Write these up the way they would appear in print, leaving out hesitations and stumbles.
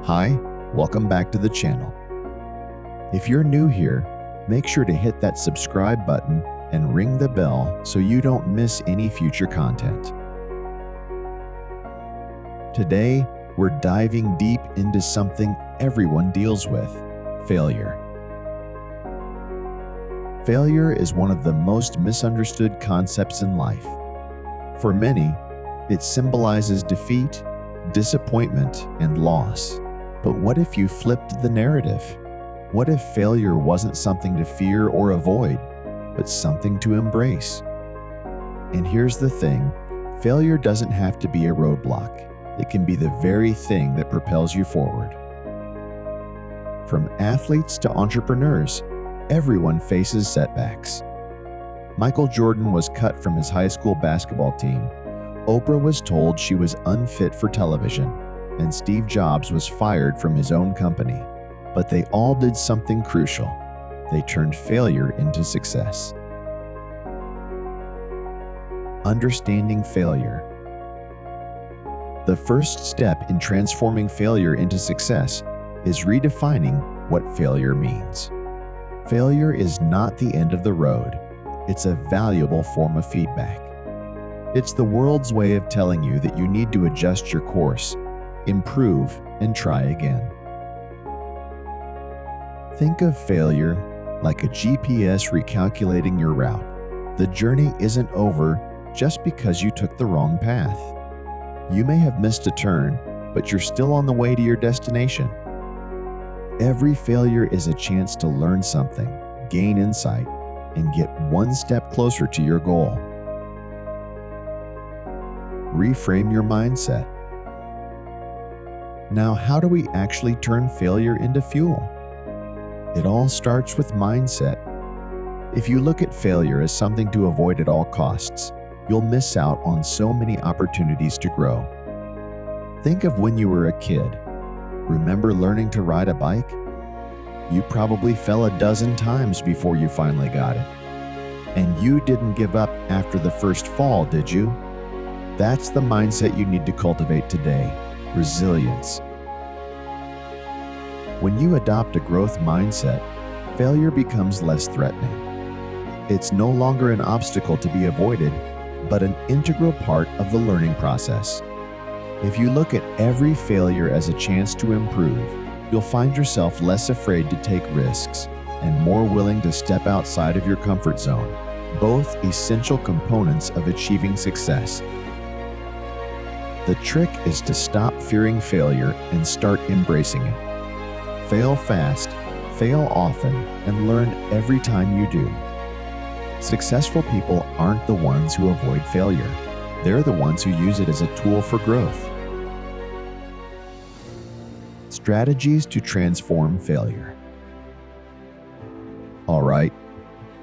Hi, welcome back to the channel. If you're new here, make sure to hit that subscribe button and ring the bell so you don't miss any future content. Today, we're diving deep into something everyone deals with: failure. Failure is one of the most misunderstood concepts in life. For many, it symbolizes defeat, disappointment, and loss. But what if you flipped the narrative? What if failure wasn't something to fear or avoid, but something to embrace? And here's the thing, failure doesn't have to be a roadblock. It can be the very thing that propels you forward. From athletes to entrepreneurs, everyone faces setbacks. Michael Jordan was cut from his high school basketball team. Oprah was told she was unfit for television, and Steve Jobs was fired from his own company. But they all did something crucial. They turned failure into success. Understanding failure. The first step in transforming failure into success is redefining what failure means. Failure is not the end of the road. It's a valuable form of feedback. It's the world's way of telling you that you need to adjust your course, improve, and try again. Think of failure like a GPS recalculating your route. The journey isn't over just because you took the wrong path. You may have missed a turn, but you're still on the way to your destination. Every failure is a chance to learn something, gain insight, and get one step closer to your goal. Reframe your mindset. Now, how do we actually turn failure into fuel? It all starts with mindset. If you look at failure as something to avoid at all costs, you'll miss out on so many opportunities to grow. Think of when you were a kid. Remember learning to ride a bike? You probably fell a dozen times before you finally got it. And you didn't give up after the first fall, did you? That's the mindset you need to cultivate today: resilience. When you adopt a growth mindset, failure becomes less threatening. It's no longer an obstacle to be avoided, but an integral part of the learning process. If you look at every failure as a chance to improve, you'll find yourself less afraid to take risks and more willing to step outside of your comfort zone, both essential components of achieving success. The trick is to stop fearing failure and start embracing it. Fail fast, fail often, and learn every time you do. Successful people aren't the ones who avoid failure. They're the ones who use it as a tool for growth. Strategies to transform failure. All right,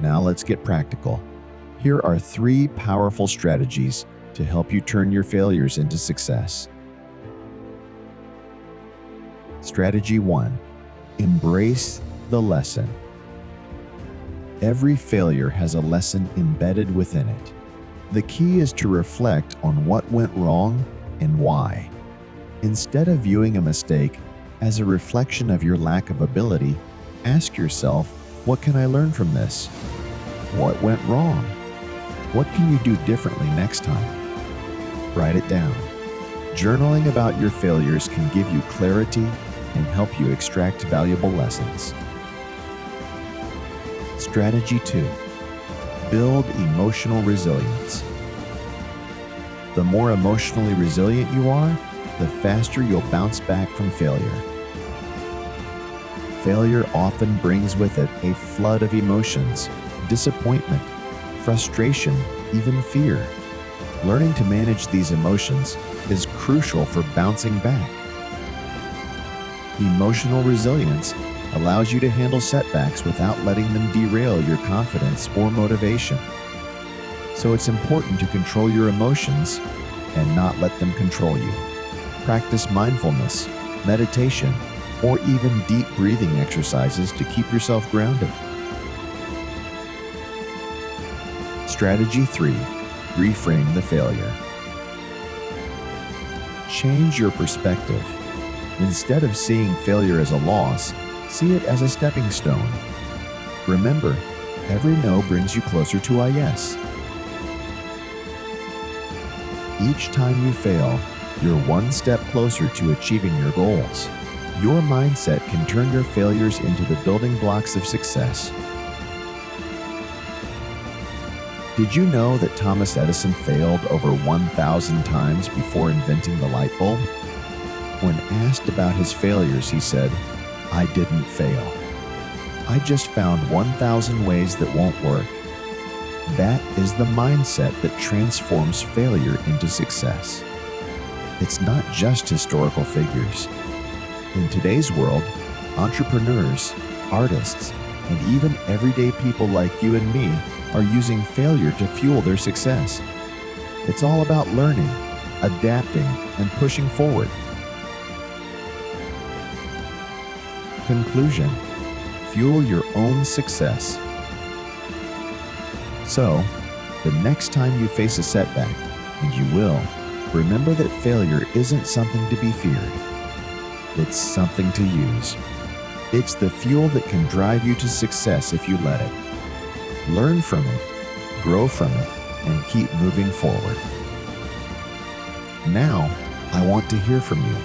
now let's get practical. Here are 3 powerful strategies to help you turn your failures into success. Strategy 1. Embrace the lesson. Every failure has a lesson embedded within it. The key is to reflect on what went wrong and why. Instead of viewing a mistake as a reflection of your lack of ability, ask yourself, what can I learn from this? What went wrong? What can you do differently next time? Write it down. Journaling about your failures can give you clarity and help you extract valuable lessons. Strategy 2. Build emotional resilience. The more emotionally resilient you are, the faster you'll bounce back from failure. Failure often brings with it a flood of emotions: disappointment, frustration, even fear. Learning to manage these emotions is crucial for bouncing back. Emotional resilience allows you to handle setbacks without letting them derail your confidence or motivation. So it's important to control your emotions and not let them control you. Practice mindfulness, meditation, or even deep breathing exercises to keep yourself grounded. Strategy 3. Reframe the failure. Change your perspective. Instead of seeing failure as a loss, see it as a stepping stone. Remember, every no brings you closer to a yes. Each time you fail, you're one step closer to achieving your goals. Your mindset can turn your failures into the building blocks of success. Did you know that Thomas Edison failed over 1,000 times before inventing the light bulb? When asked about his failures, he said, "I didn't fail. I just found 1,000 ways that won't work." That is the mindset that transforms failure into success. It's not just historical figures. In today's world, entrepreneurs, artists, and even everyday people like you and me are using failure to fuel their success. It's all about learning, adapting, and pushing forward. Conclusion: fuel your own success. So, the next time you face a setback, and you will, remember that failure isn't something to be feared. It's something to use. It's the fuel that can drive you to success if you let it. Learn from it, grow from it, and keep moving forward. Now, I want to hear from you.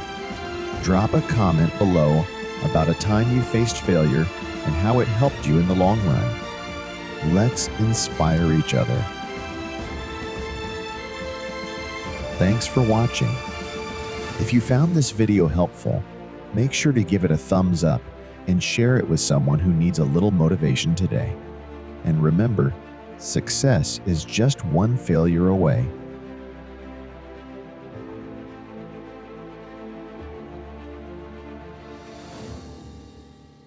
Drop a comment below about a time you faced failure and how it helped you in the long run. Let's inspire each other. Thanks for watching. If you found this video helpful, make sure to give it a thumbs up and share it with someone who needs a little motivation today. And remember, success is just one failure away.